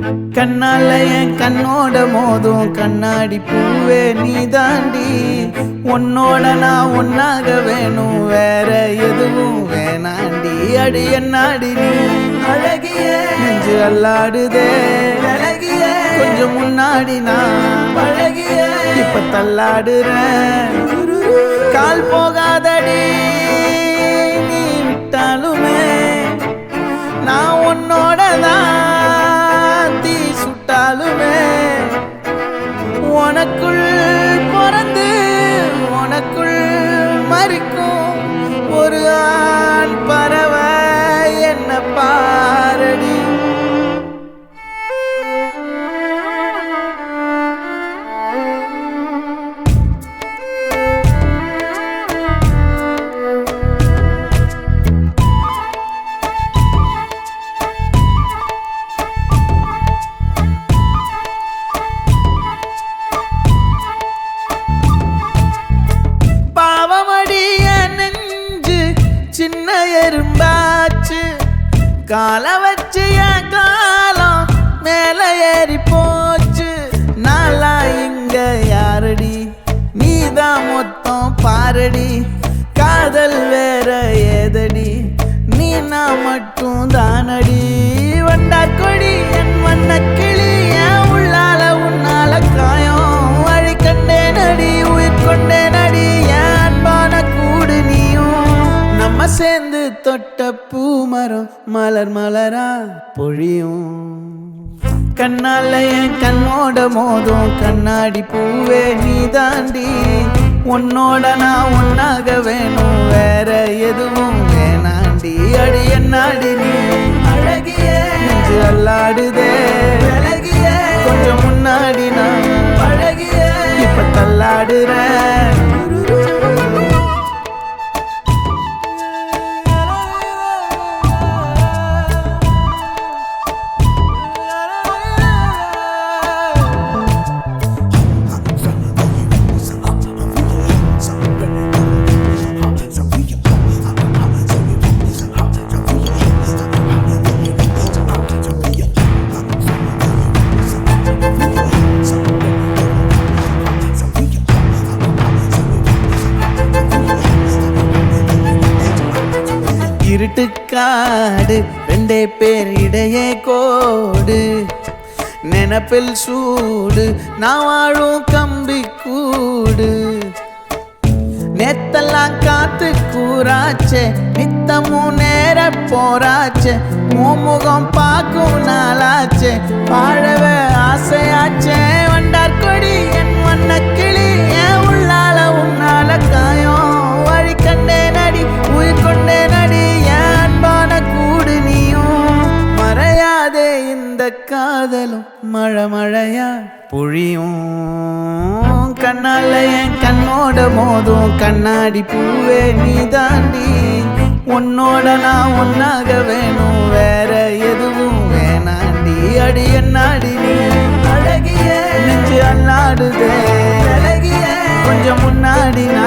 கண்ணால என் கண்ணோட மோதும் கண்ணாடி பூவே நீ தாண்டி. உன்னோட நான் ஒன்னாக வேணும், வேற எதுவும் வேணாண்டி. அடி என்னாடி நீ அழகிய நெஞ்சு அல்லாடுதே அழகிய. கொஞ்சம் முன்னாடி நான் பழகிய இப்ப தள்ளாடுறேன். கால் போகாதடி நீ விட்டாலுமே, நான் உன்னோட தான் தீ சுட்டாலுமே. உனக்குள் பிறந்து உனக்குள் மறிக்கும் ஒரு ஆண் பறவை என்ன பாரடி. சின்ன எறும்பாச்சு கால வச்சு என் காலம் மேல ஏறி போச்சு. நாளா இங்க யாரடி நீதான் மொத்தம் பாரடி. காதல் வேற ஏதடி நீ நான் மட்டும் தானடி. வண்டார் கொடி என் வண்ண கிளி என் உள்ளால உன்னால காயம் வழி கண்டேன் அடி உயிர் கொண்டேன் அடி. என் அன்பான கூடு நீயும் நம்ம சேர்ந்து தொட்ட பூமரம் மலர் மலரா பொழியும். கண்ணால என் கண்ணோட மோதும் கண்ணாடி பூவே நீ தாண்டி. உன்னோட நான் ஒன்னாக வேணும், வேற எதுவும் வேணாண்டி. அடி என்னாடி நீ அழகிய நெஞ்சு அல்லாடுதே அழகிய. கொஞ்சம் முன்னாடி நான் பழகிய இப்ப தள்ளாடுறேன். இருட்டுக்காடு ரெண்டே பேர் இடையே கோடு. நினப்பில் சூடு நான் வாழும் கம்பி கூடு. நேத்தெல்லாம் காத்து கூறாச்சே நித்தமும் நேர போராச்சே. முகம் பார்க்கும் நாளாச்சே வாழவே ஆசையாச்சே. வண்டார் கொடி என் வண்ண கிளி என் உள்ளால உன்னால காயம் வழி கண்டேன் அடி உயிர் கொண்டேன் அடி. என் அன்பான கூடு நீயும் மறையாதே இந்த காதலும் மழை மழையா பொழியும். கண்ணால என் கண்ணோட மோதும் கண்ணாடி பூவே நீ தாண்டி. உன்னோட நான் ஒன்னாக வேணும், வேற எதுவும் வேணாண்டி. அடி என்னாடி நீ அழகிய நெஞ்சு அல்லாடுதே அழகிய. கொஞ்சம் முன்னாடி நான்